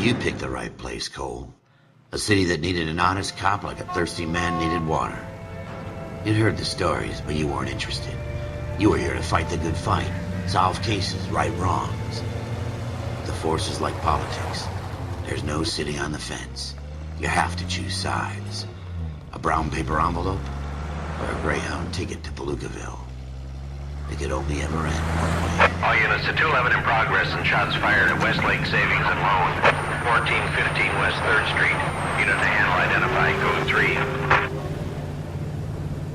You picked the right place, Cole. A city that needed an honest cop like a thirsty man needed water. You'd heard the stories, but you weren't interested. You were here to fight the good fight, solve cases, right wrongs. The force is like politics. There's no sitting on the fence. You have to choose sides. A brown paper envelope or a Greyhound ticket to Palookaville. It could only ever end one way. All units to 211 in progress and shots fired at Westlake Savings and Loan, 1415 West 3rd Street. Unit to handle identify code 3.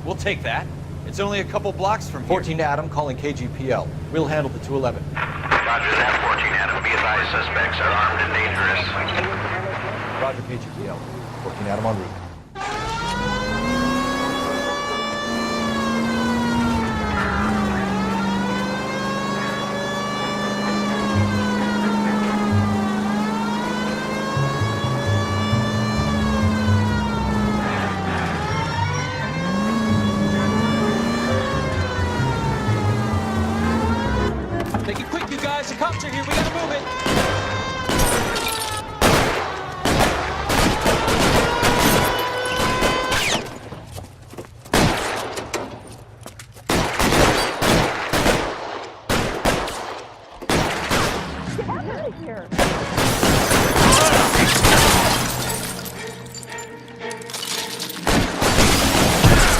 We'll take that. It's only a couple blocks from here. 14 Adam calling KGPL. We'll handle the 211. Roger that, 14 Adam. Be advised, suspects are armed and dangerous. Roger, KGPL. 14 Adam en route. Make it quick, you guys. The cops are here. We gotta move it.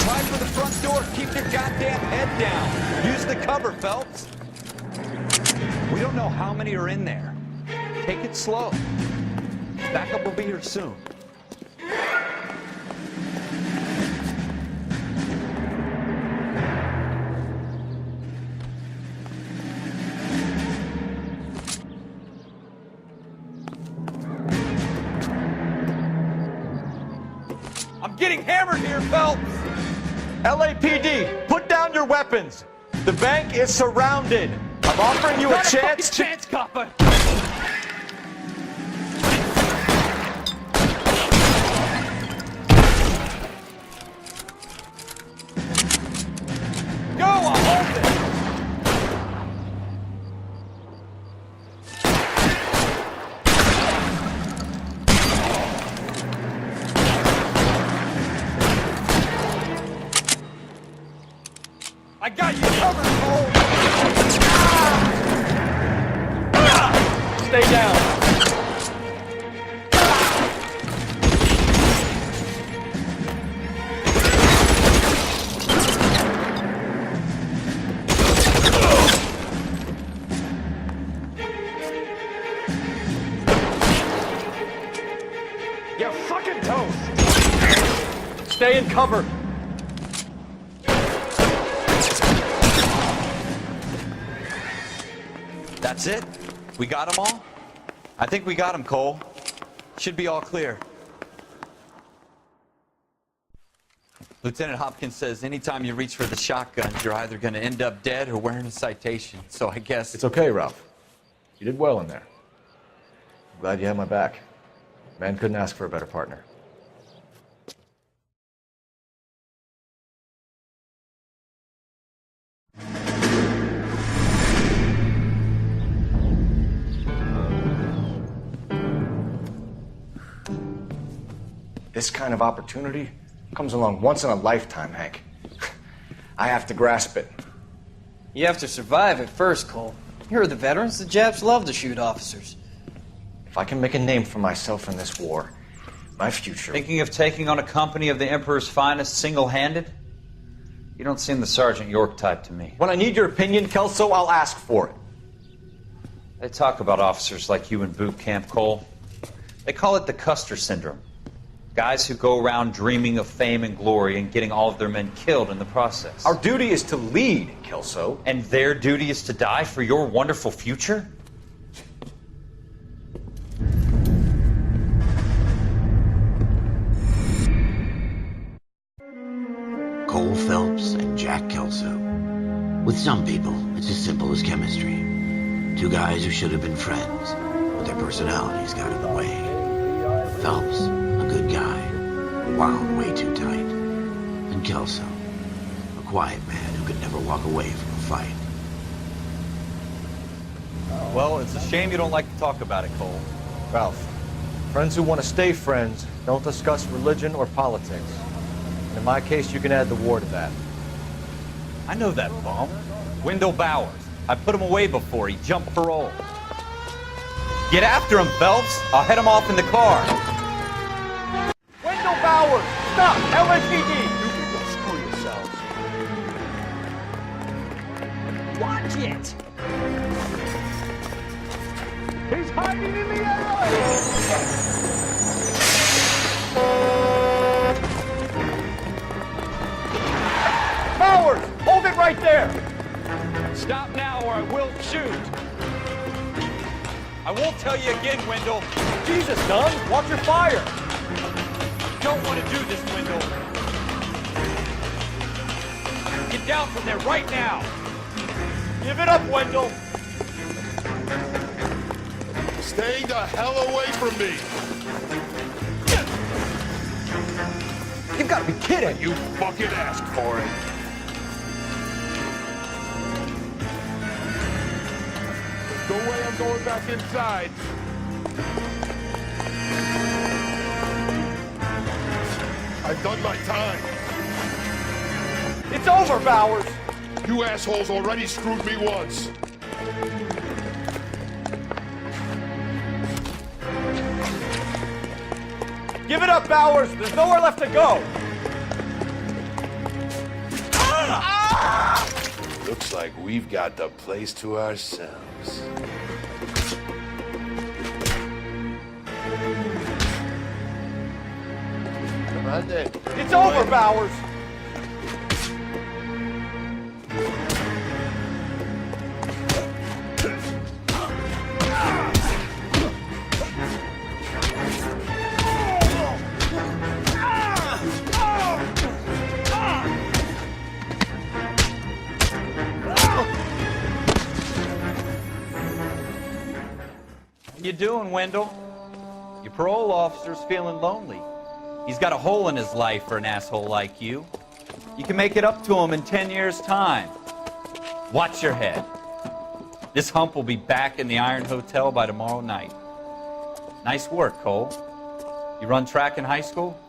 Try for the front door. Keep your goddamn head down. Use the cover, Phelps. We don't know how many are in there. Take it slow. Backup will be here soon. I'm getting hammered here, Phelps! LAPD, put down your weapons. The bank is surrounded. I'm offering you a chance to... chance, copper! Go, I'll hold it! I got you covered, Cole! Stay down. You're fucking toast. Stay in cover. That's it? We got them all? I think we got them, Cole. Should be all clear. Lieutenant Hopkins says anytime you reach for the shotgun, you're either going to end up dead or wearing a citation. So I guess... It's okay, Ralph. You did well in there. I'm glad you had my back. Man couldn't ask for a better partner. This kind of opportunity comes along once in a lifetime, Hank. I have to grasp it. You have to survive it first, Cole. You're the veterans. The Japs love to shoot officers. If I can make a name for myself in this war, my future... Thinking of taking on a company of the Emperor's finest single-handed? You don't seem the Sergeant York type to me. When I need your opinion, Kelso, I'll ask for it. They talk about officers like you in boot camp, Cole. They call it the Custer syndrome. Guys who go around dreaming of fame and glory and getting all of their men killed in the process. Our duty is to lead, Kelso. And their duty is to die for your wonderful future? Cole Phelps and Jack Kelso. With some people, it's as simple as chemistry. Two guys who should have been friends, but their personalities got in the way. Phelps, a good guy, wound way too tight. And Kelso, a quiet man who could never walk away from a fight. Well, it's a shame you don't like to talk about it, Cole. Ralph, Friends who want to stay friends don't discuss religion or politics. And in my case, you can add the war to that. I know that bum. Wendell Bowers. I put him away before he jumped parole. Get after him, Phelps. I'll head him off in the car. Wendell Bowers! Stop! LAPD! You can go screw yourselves. Watch it! He's hiding in the alley! Bowers! Hold it right there! Stop now or I will shoot. I won't tell you again, Wendell. Jesus, Dunn! Watch your fire! Don't want to do this, Wendell. Get down from there right now. Give it up, Wendell! Stay the hell away from me! You've got to be kidding! You fucking asked for it. No way I'm going back inside. I've done my time. It's over, Bowers! You assholes already screwed me once. Give it up, Bowers! There's nowhere left to go! Looks like we've got the place to ourselves. Come on then. It's over, Bowers! How you doing, Wendell? Your parole officer's feeling lonely. He's got a hole in his life for an asshole like you. You can make it up to him in 10 years' time. Watch your head. This hump will be back in the Iron Hotel by tomorrow night. Nice work, Cole. You run track in high school?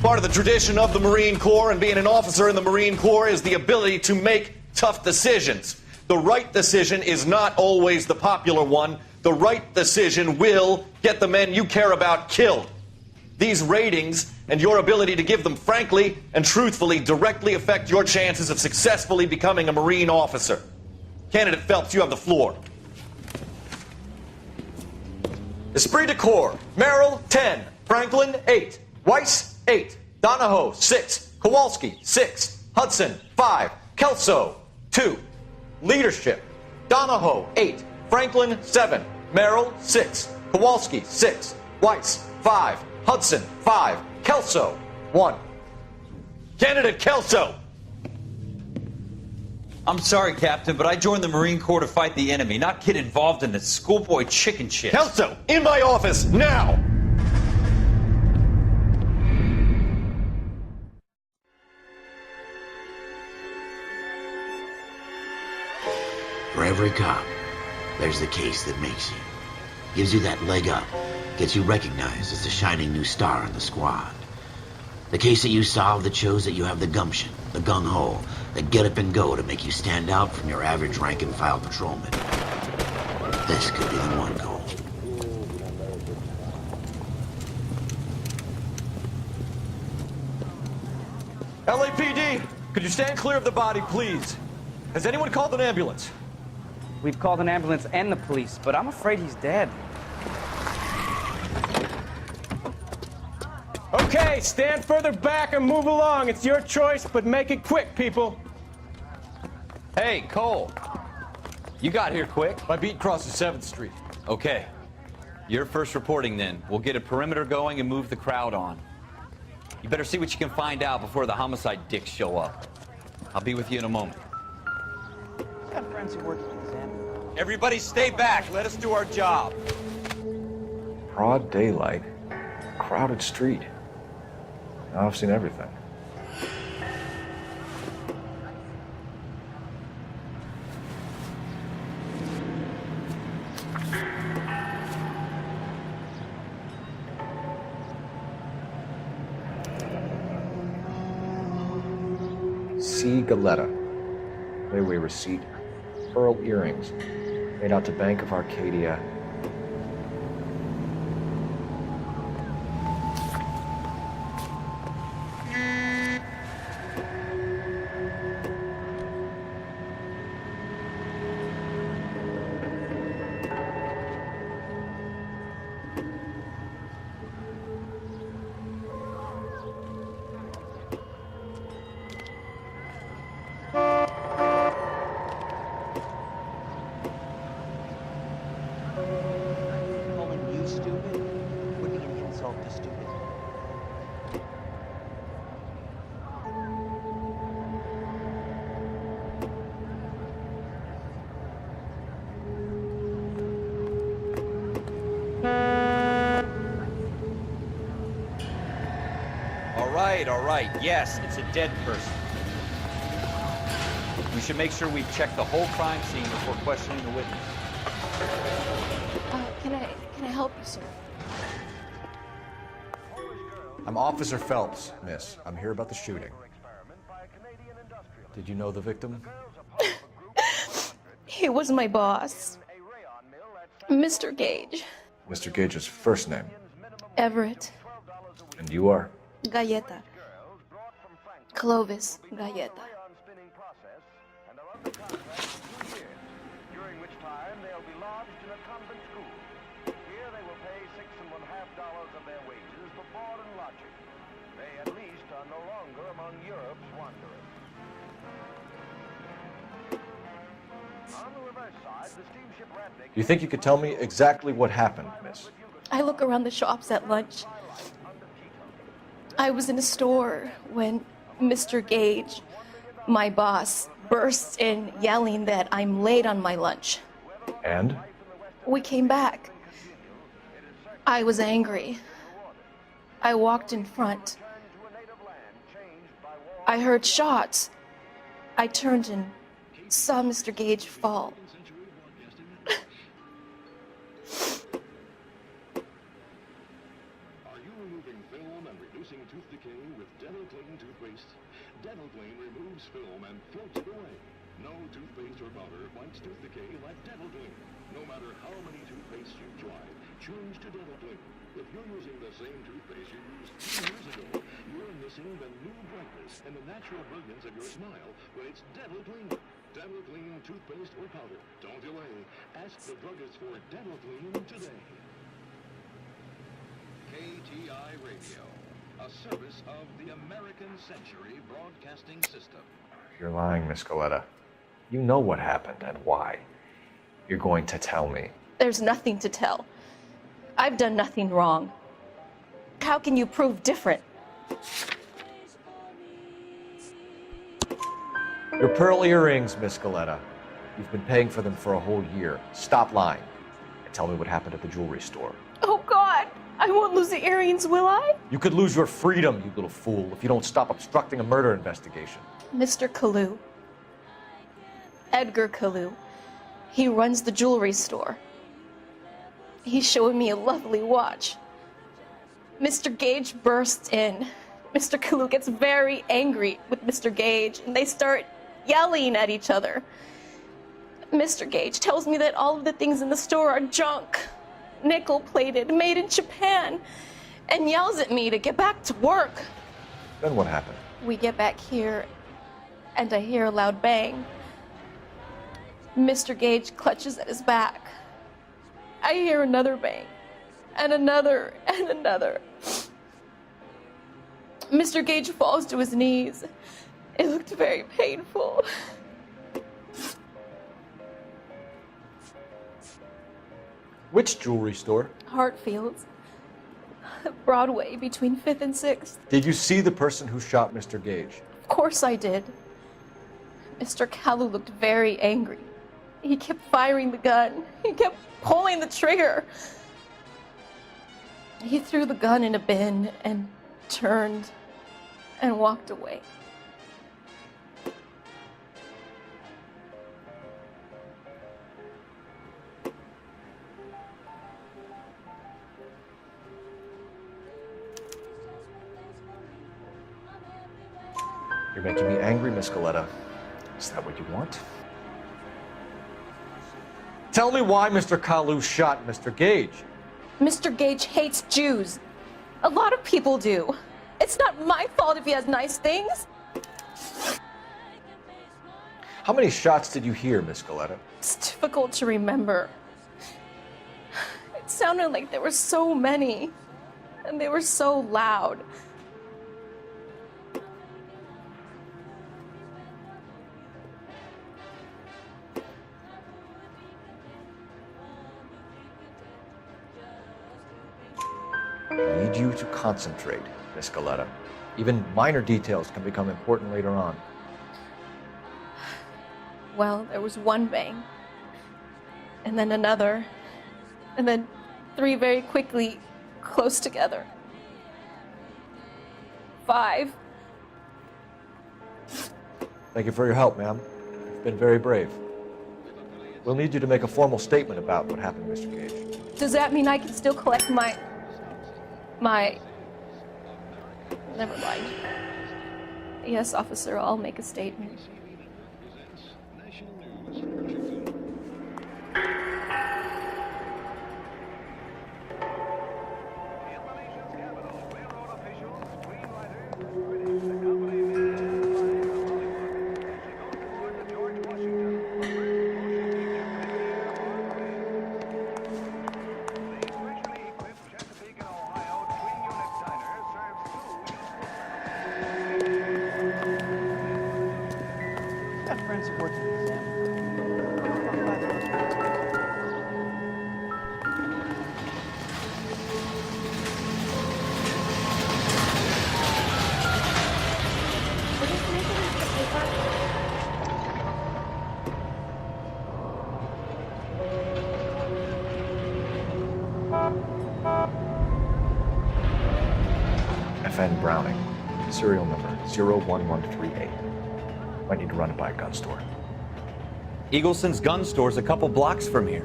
Part of the tradition of the Marine Corps and being an officer in the Marine Corps is the ability to make tough decisions. The right decision is not always the popular one. The right decision will get the men you care about killed. These ratings and your ability to give them frankly and truthfully directly affect your chances of successfully becoming a Marine officer. Candidate Phelps, you have the floor. Esprit de Corps, Merrill, 10. Franklin, 8. Weiss, 8. Donahoe, 6. Kowalski, 6. Hudson, 5. Kelso, 2. Leadership, Donahoe, 8. Franklin, 7. Merrill, 6. Kowalski, 6. Weiss, 5. Hudson, 5. Kelso, 1. Candidate Kelso! I'm sorry, Captain, but I joined the Marine Corps to fight the enemy, not get involved in this schoolboy chicken shit. Kelso, in my office, now! For every cop, there's the case that makes you. Gives you that leg up. Gets you recognized as the shining new star in the squad. The case that you solve that shows that you have the gumption, the gung-ho, the get up and go to make you stand out from your average rank-and-file patrolman. This could be the one, Cole. LAPD, could you stand clear of the body, please? Has anyone called an ambulance? We've called an ambulance and the police, but I'm afraid he's dead. Okay, stand further back and move along. It's your choice, but make it quick, people. Hey, Cole. You got here quick. My beat crosses 7th Street. Okay. You're first reporting then. We'll get a perimeter going and move the crowd on. You better see what you can find out before the homicide dicks show up. I'll be with you in a moment. I've got friends who work in this ambulance. Everybody stay back. Let us do our job. Broad daylight, crowded street. Now I've seen everything. C. Galetta. Layaway receipt. Pearl earrings. Made out to Bank of Arcadia. Calling you stupid would be an insult to stupid. All right. Yes, it's a dead person. We should make sure we check the whole crime scene before questioning the witness. Can I help you, sir? I'm Officer Phelps, miss. I'm here about the shooting. Did you know the victim? He was my boss, Mr. Gage. Mr. Gage's first name. Everett. And you are? Galleta. Clovis Galleta. During which time they'll be lodged in a convent school. Here they will pay $6.50 of their wages for board and lodging. They at least are no longer among Europe's wanderers. On the reverse side, the steamship Ratnik... You think you could tell me exactly what happened, miss? I look around the shops at lunch. I was in a store when Mr. Gage, my boss, bursts in yelling that I'm late on my lunch. And? We came back. I was angry. I walked in front. I heard shots. I turned and saw Mr. Gage fall. Are you removing film and reducing tooth decay with Dental Clean toothpaste? Dental Clean removes film and floats it away. No toothpaste or powder fights tooth decay like Dental Clean. No matter how many toothpastes you've tried, change to Dental Clean. If you're using the same toothpaste you used 2 years ago, you're missing the new brightness and the natural brilliance of your smile when it's Dental Clean. Dental Clean toothpaste or powder. Don't delay. Ask the druggist for Dental Clean today. KTI Radio, a service of the American Century Broadcasting System. You're lying, Miss Galetta. You know what happened and why. You're going to tell me. There's nothing to tell. I've done nothing wrong. How can you prove different? Your pearl earrings, Miss Galetta. You've been paying for them for a whole year. Stop lying and tell me what happened at the jewelry store. Oh, God! I won't lose the earrings, will I? You could lose your freedom, you little fool, if you don't stop obstructing a murder investigation. Mr. Kalu. Edgar Kalu. He runs the jewelry store. He's showing me a lovely watch. Mr. Gage bursts in. Mr. Kalu gets very angry with Mr. Gage, and they start yelling at each other. Mr. Gage tells me that all of the things in the store are junk, nickel-plated, made in Japan, and yells at me to get back to work. Then what happened? We get back here, and I hear a loud bang. Mr. Gage clutches at his back. I hear another bang, and another, and another. Mr. Gage falls to his knees. It looked very painful. Which jewelry store? Hartfield's. Broadway, between 5th and 6th. Did you see the person who shot Mr. Gage? Of course I did. Mr. Kalu looked very angry. He kept firing the gun. He kept pulling the trigger. He threw the gun in a bin and turned and walked away. You're making me angry, Miss Scaletta. Is that what you want? Tell me why Mr. Kalu shot Mr. Gage. Mr. Gage hates Jews. A lot of people do. It's not my fault if he has nice things. How many shots did you hear, Miss Scaletta? It's difficult to remember. It sounded like there were so many, and they were so loud. I need you to concentrate, Miss Scaletta. Even minor details can become important later on. Well, there was one bang, and then another, and then three very quickly, close together. 5. Thank you for your help, ma'am. You've been very brave. We'll need you to make a formal statement about what happened to Mr. Gage. Does that mean I can still collect my... Never mind. Yes, officer, I'll make a statement. FN Browning, serial number 01138. Might need to run it by a gun store. Eagleson's gun store's a couple blocks from here.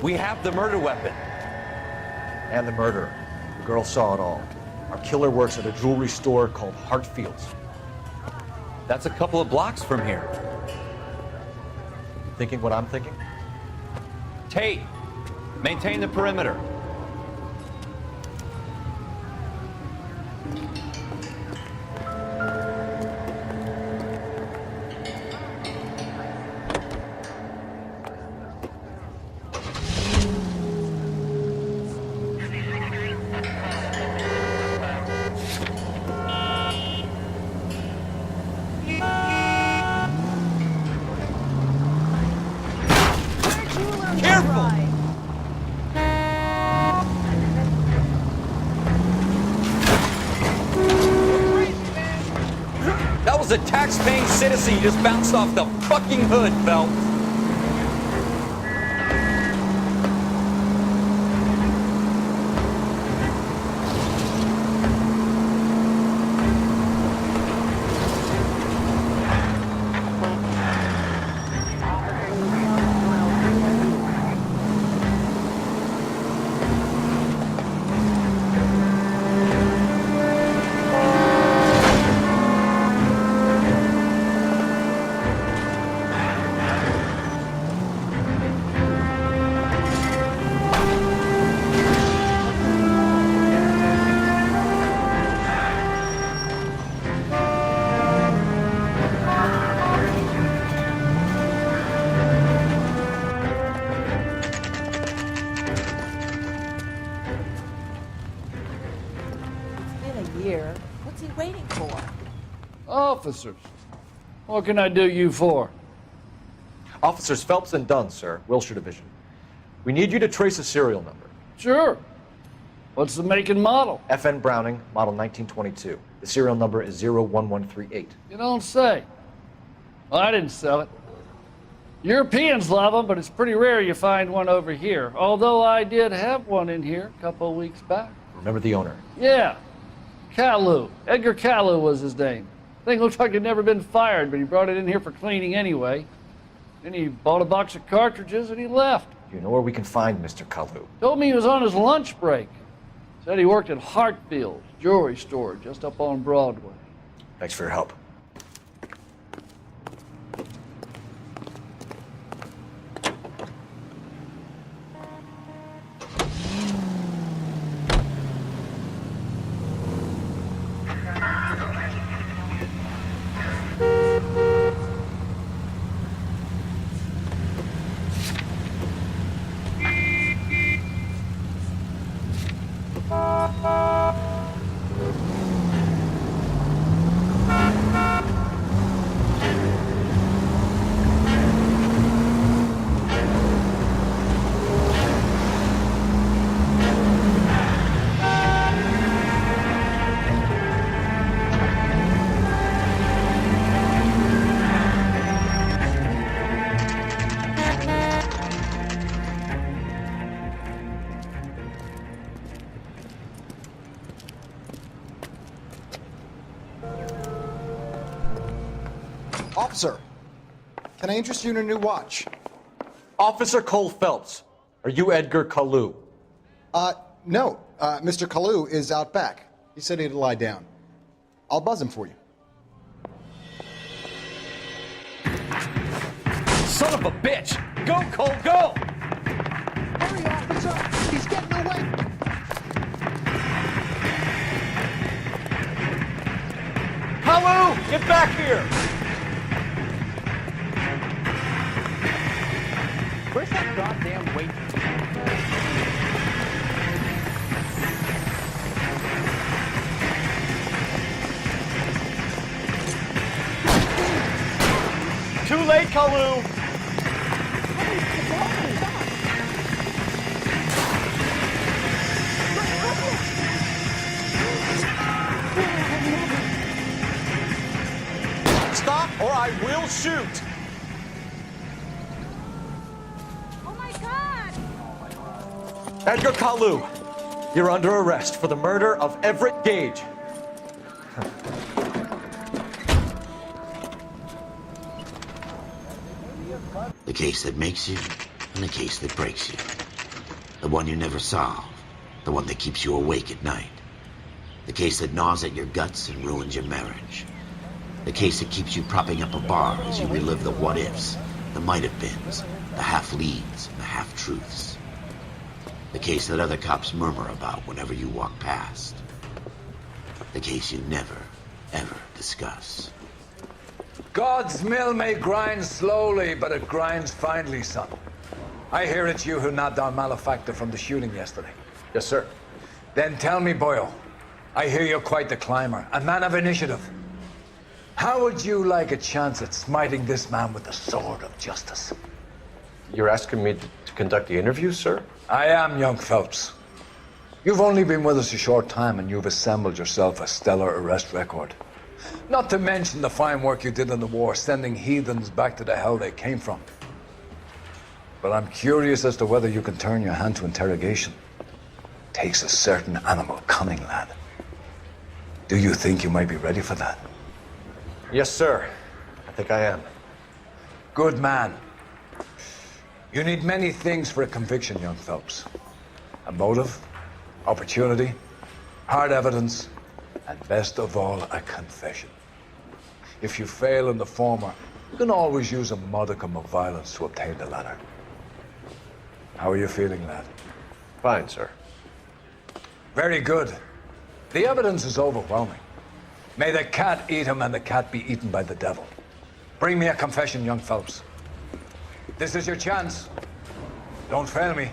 We have the murder weapon. And the murderer. The girl saw it all. Our killer works at a jewelry store called Hartfield's. That's a couple of blocks from here. Thinking what I'm thinking? Tate, maintain the perimeter. A tax-paying citizen, you just bounced off the fucking hood, Phelps. Officers, what can I do you for? Officers Phelps and Dunn, sir, Wilshire Division. We need you to trace a serial number. Sure. What's the make and model? FN Browning, model 1922. The serial number is 01138. You don't say. Well, I didn't sell it. Europeans love them, but it's pretty rare you find one over here. Although I did have one in here a couple of weeks back. Remember the owner? Yeah. Kalu. Edgar Kalu was his name. Thing looked like he'd never been fired, but he brought it in here for cleaning anyway. Then he bought a box of cartridges and he left. Do you know where we can find Mr. Kalu? Told me he was on his lunch break. Said he worked at Hartfield's jewelry store just up on Broadway. Thanks for your help. Officer, can I interest you in a new watch? Officer Cole Phelps, are you Edgar Kalu? No. Mr. Kalu is out back. He said he'd lie down. I'll buzz him for you. Son of a bitch! Go, Cole, go! Hurry, officer! He's getting away! Kalu, get back here! Where's that goddamn waitress? Too late, Kalu! Stop or I will shoot! Edgar Kalu, you're under arrest for the murder of Everett Gage. The case that makes you, and the case that breaks you. The one you never solve, the one that keeps you awake at night. The case that gnaws at your guts and ruins your marriage. The case that keeps you propping up a bar as you relive the what-ifs, the might-have-beens, the half-leads, and the half-truths. The case that other cops murmur about whenever you walk past. The case you never, ever discuss. God's mill may grind slowly, but it grinds finely, son. I hear it's you who nabbed our malefactor from the shooting yesterday. Yes, sir. Then tell me, Boyle, I hear you're quite the climber, a man of initiative. How would you like a chance at smiting this man with the sword of justice? You're asking me to conduct the interview, sir? I am, young Phelps. You've only been with us a short time and you've assembled yourself a stellar arrest record. Not to mention the fine work you did in the war, sending heathens back to the hell they came from. But I'm curious as to whether you can turn your hand to interrogation. Takes a certain animal cunning, lad. Do you think you might be ready for that? Yes, sir. I think I am. Good man. You need many things for a conviction, young Phelps. A motive, opportunity, hard evidence, and best of all, a confession. If you fail in the former, you can always use a modicum of violence to obtain the latter. How are you feeling, lad? Fine, sir. Very good. The evidence is overwhelming. May the cat eat him and the cat be eaten by the devil. Bring me a confession, young Phelps. This is your chance. Don't fail me.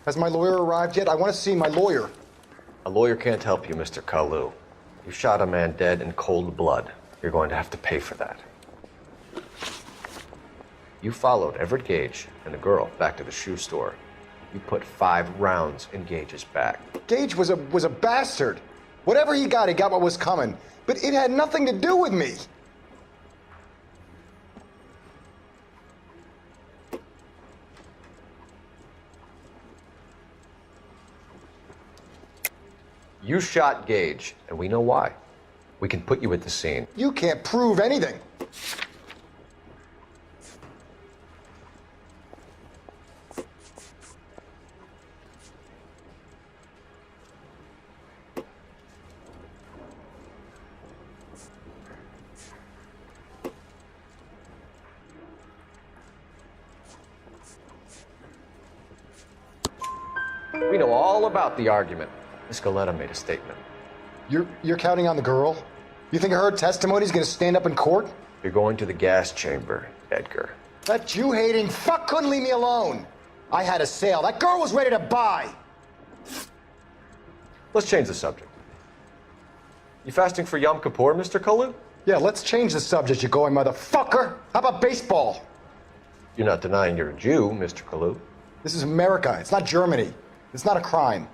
Has my lawyer arrived yet? I want to see my lawyer. A lawyer can't help you, Mr. Kalu. You shot a man dead in cold blood. You're going to have to pay for that. You followed Everett Gage and the girl back to the shoe store. You put 5 rounds in Gage's back. Gage was a bastard. Whatever he got what was coming. But it had nothing to do with me. You shot Gage, and we know why. We can put you at the scene. You can't prove anything. We know all about the argument. Miss Galetta made a statement. You're counting on the girl? You think her testimony's gonna stand up in court? You're going to the gas chamber, Edgar. That Jew-hating fuck couldn't leave me alone. I had a sale. That girl was ready to buy. Let's change the subject. You fasting for Yom Kippur, Mr. Kalu? Yeah, let's change the subject, you going motherfucker. How about baseball? You're not denying you're a Jew, Mr. Kalu. This is America. It's not Germany. It's not a crime.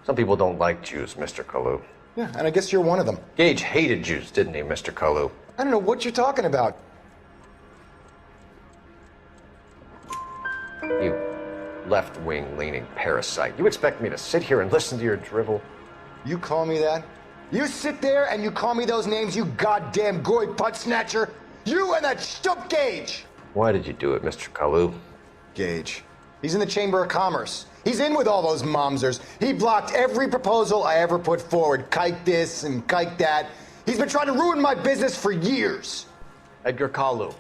Some people don't like Jews, Mr. Kalu. Yeah, and I guess you're one of them. Gage hated Jews, didn't he, Mr. Kalu? I don't know what you're talking about. You left-wing leaning parasite. You expect me to sit here and listen to your drivel? You call me that? You sit there and you call me those names, you goddamn goy butt snatcher? You and that stup Gage! Why did you do it, Mr. Kalu? Gage. He's in the Chamber of Commerce. He's in with all those momsers. He blocked every proposal I ever put forward. Kike this and kike that. He's been trying to ruin my business for years. Edgar Kalu,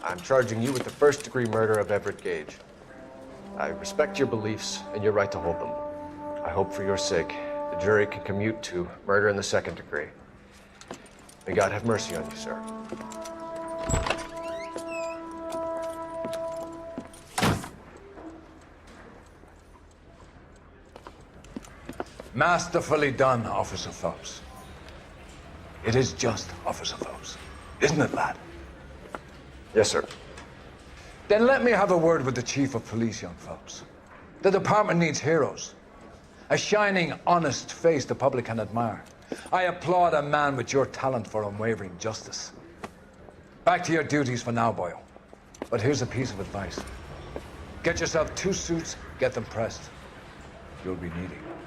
I'm charging you with the first-degree murder of Everett Gage. I respect your beliefs and your right to hold them. I hope for your sake the jury can commute to murder in the second degree. May God have mercy on you, sir. Masterfully done, Officer Phelps. It is just Officer Phelps, isn't it, lad? Yes, sir. Then let me have a word with the Chief of Police, young Phelps. The department needs heroes. A shining, honest face the public can admire. I applaud a man with your talent for unwavering justice. Back to your duties for now, Boyle. But here's a piece of advice. Get yourself 2 suits, get them pressed. You'll be needing them.